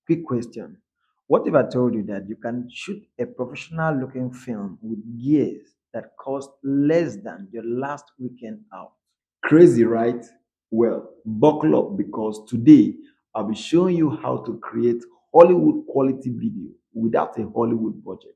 Quick question. What if I told you that you can shoot a professional looking film with gears that cost less than your last weekend out? Crazy, right? Well, buckle up because today I'll be showing you how to create Hollywood quality video without a Hollywood budget.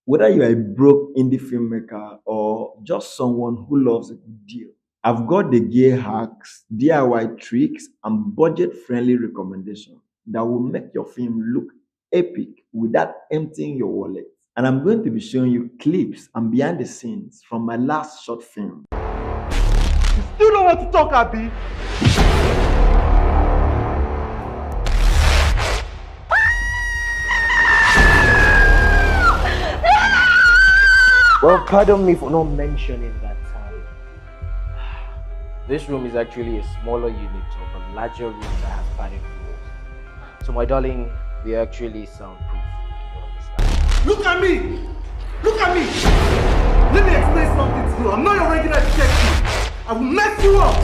Whether you're a broke indie filmmaker or just someone who loves a good deal, I've got the gear hacks, DIY tricks, and budget friendly recommendations that will make your film look epic without emptying your wallet. And I'm going to be showing you clips and behind the scenes from my last short film. Still don't want to talk, Abby. Well, pardon me for not mentioning that this room is actually a smaller unit of a larger room that has padded walls. So, my darling, we are actually soundproof. You understand? Look at me! Look at me! Let me explain something to you. I'm not your regular detective. I will mess you up!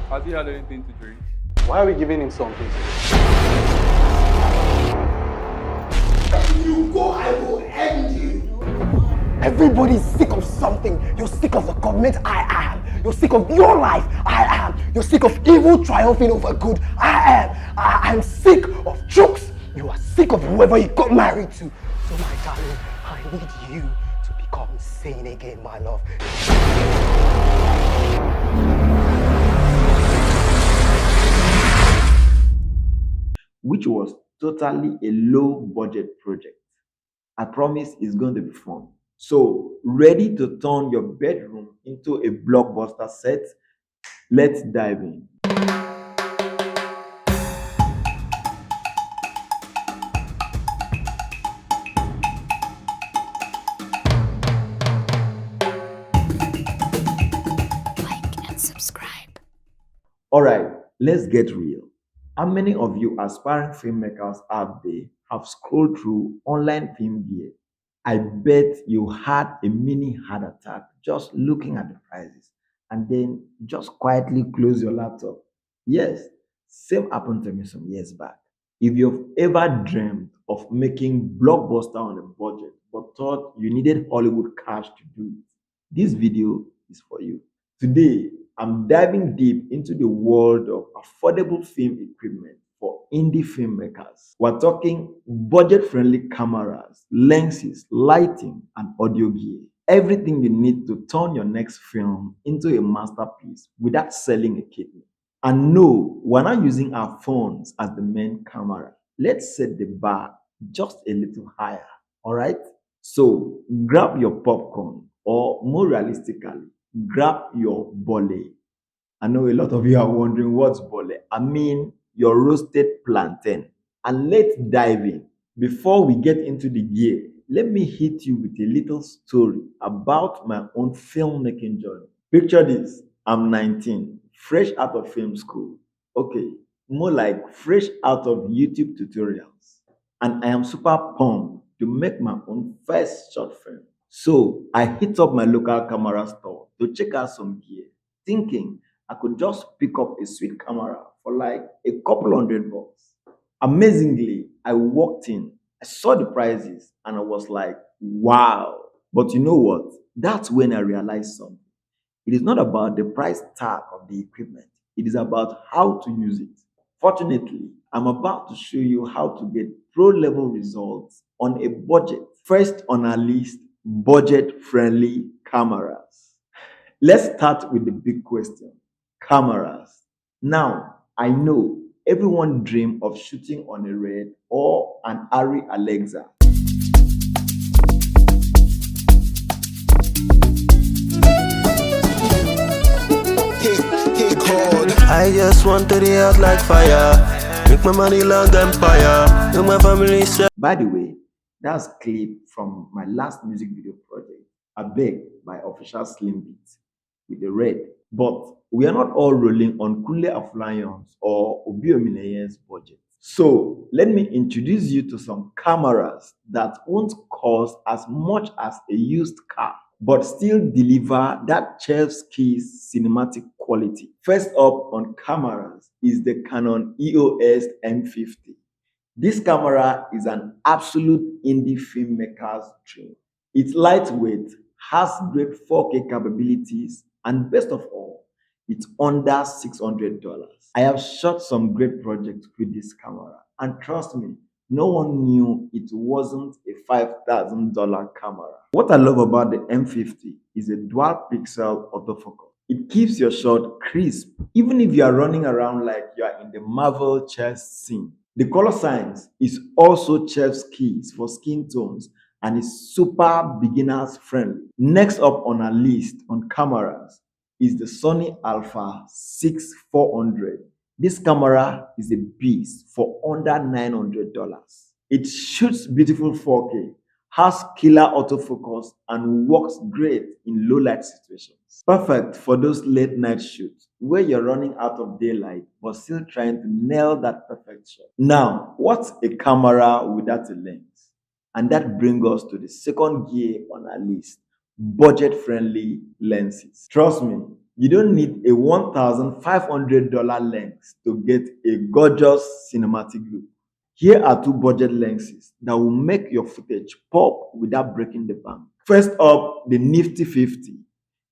Has he had anything to drink? Why are we giving him something? If you go, I will end you. Everybody's sick of something. You're sick of the government, I am. You're sick of your life, I am. You're sick of evil triumphing over good, I am. I'm sick of jokes. You are sick of whoever you got married to. So my darling, I need you to become sane again, my love. Which was totally a low budget project. I promise it's going to be fun. So, ready to turn your bedroom into a blockbuster set? Let's dive in. Like and subscribe. Alright, let's get real. How many of you aspiring filmmakers out there have scrolled through online film gear? I bet you had a mini heart attack just looking at the prices and then just quietly close your laptop. Yes, same happened to me some years back. If you've ever dreamed of making blockbuster on a budget but thought you needed Hollywood cash to do it, this video is for you. Today, I'm diving deep into the world of affordable film equipment for indie filmmakers. We're talking budget friendly cameras, lenses, lighting, and audio gear. Everything you need to turn your next film into a masterpiece without selling a kidney. And no, we're not using our phones as the main camera. Let's set the bar just a little higher. All right? So grab your popcorn, or more realistically, grab your bole. I know a lot of you are wondering what's bole. I mean your roasted plantain. And let's dive in. Before we get into the gear, let me hit you with a little story about my own filmmaking journey. Picture this. I'm 19, fresh out of film school. Okay, more like fresh out of YouTube tutorials. And I am super pumped to make my own first short film. So I hit up my local camera store to check out some gear, thinking I could just pick up a sweet camera for like a couple $100. Amazingly, I walked in, I saw the prices, and I was like, wow. But you know what? That's when I realized something. It is not about the price tag of the equipment, it is about how to use it. Fortunately, I'm about to show you how to get pro level results on a budget. First on our list, budget friendly cameras. Let's start with the big question, cameras. Now, I know everyone dreams of shooting on a Red or an Arri Alexa. I just want to the out like fire. Make my money long empire. Make my family set. By the way, that's a clip from my last music video project, I Beg by Official Slim Beats with the Red. But we are not all rolling on Kunle Aflayon's or Obiomineyen's budget. So let me introduce you to some cameras that won't cost as much as a used car, but still deliver that chef's kiss cinematic quality. First up on cameras is the Canon EOS M50. This camera is an absolute indie filmmaker's dream. It's lightweight, has great 4K capabilities, and best of all, it's under $600. I have shot some great projects with this camera, and trust me, no one knew it wasn't a $5,000 camera. What I love about the M50 is a dual pixel autofocus. It keeps your shot crisp, even if you are running around like you are in the Marvel chess scene. The color science is also chef's keys for skin tones and is super beginners friendly. Next up on our list on cameras is the Sony Alpha 6 400. This camera is a beast for under $900. It shoots beautiful 4K, has killer autofocus, and works great in low light situations. Perfect for those late night shoots where you're running out of daylight but still trying to nail that perfect shot. Now, what's a camera without a lens? And that brings us to the second gear on our list, budget friendly lenses. Trust me, you don't need a $1,500 lens to get a gorgeous cinematic look. Here are two budget lenses that will make your footage pop without breaking the bank. First up, the nifty 50.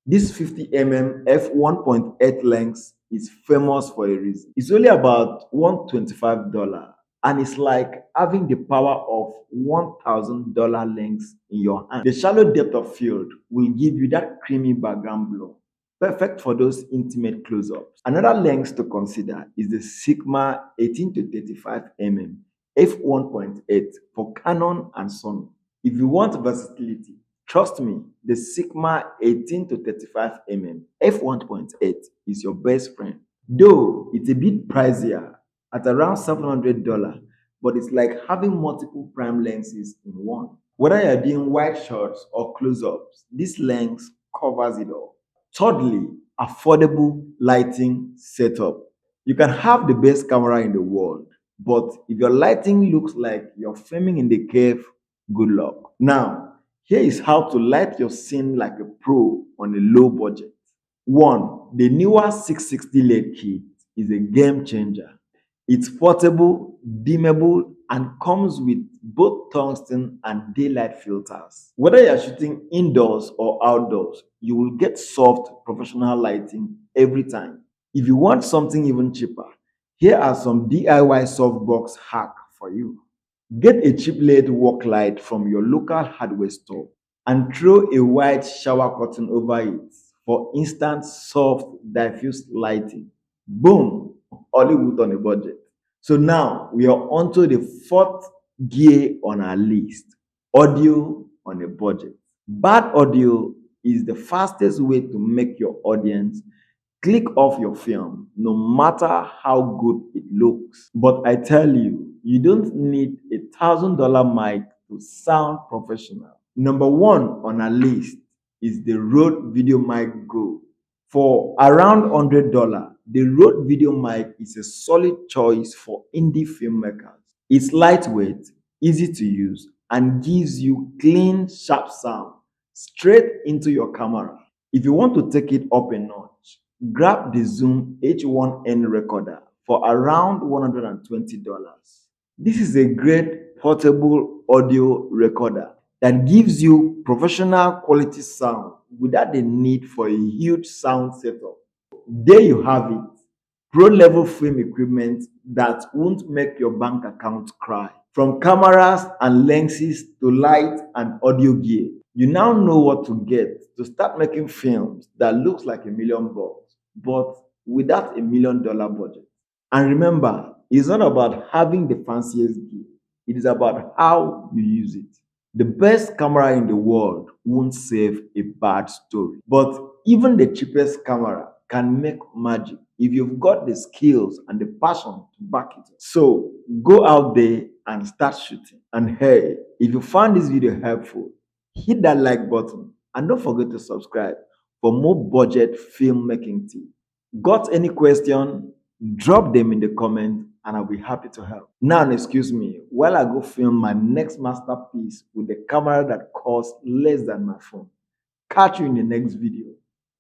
This 50mm f1.8 lens is famous for a reason. It's only about $125 and it's like having the power of $1,000 lens in your hand. The shallow depth of field will give you that creamy background glow, perfect for those intimate close-ups. Another lens to consider is the Sigma 18 to 35mm f1.8 for Canon and Sony. If you want versatility, trust me, the Sigma 18 to 35mm f1.8 is your best friend. Though it's a bit pricier at around $700, but it's like having multiple prime lenses in one. Whether you're doing wide shots or close-ups, this lens covers it all. Thirdly, affordable lighting setup. You can have the best camera in the world, but if your lighting looks like you're filming in the cave, good luck. Now, here is how to light your scene like a pro on a low budget. 1. The newer 660 LED kit is a game changer. It's portable, dimmable, and comes with both tungsten and daylight filters. Whether you're shooting indoors or outdoors, you will get soft professional lighting every time. If you want something even cheaper, here are some DIY softbox hack for you. Get a cheap LED work light from your local hardware store and throw a white shower curtain over it for instant soft diffuse lighting. Boom! Hollywood on a budget. So now we are onto the fourth gear on our list, audio on a budget. Bad audio is the fastest way to make your audience click off your film, no matter how good it looks. But I tell you, you don't need $1,000 mic to sound professional. Number one on our list is the Rode Video Mic Go. For around $100, the Rode Video Mic is a solid choice for indie filmmakers. It's lightweight, easy to use, and gives you clean, sharp sound straight into your camera. If you want to take it up a notch, grab the Zoom H1N recorder for around $120. This is a great portable audio recorder that gives you professional quality sound without the need for a huge sound setup. There you have it, pro level film equipment that won't make your bank account cry. From cameras and lenses to light and audio gear, you now know what to get to start making films that looks like $1 million, but without $1 million budget. And remember, it's not about having the fanciest gear, it is about how you use it. The best camera in the world won't save a bad story, but even the cheapest camera can make magic if you've got the skills and the passion to back it up. So go out there and start shooting. And hey, if you found this video helpful, hit that like button and don't forget to subscribe for more budget filmmaking tips. Got any question? Drop them in the comment and I'll be happy to help. Now, excuse me, while I go film my next masterpiece with the camera that costs less than my phone. Catch you in the next video.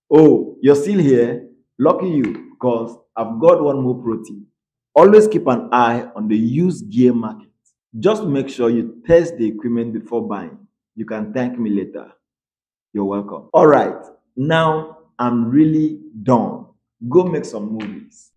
Oh, you're still here? Lucky you, because I've got one more pro tip. Always keep an eye on the used gear market. Just make sure you test the equipment before buying. You can thank me later. You're welcome. All right, now I'm really done. Go make some movies.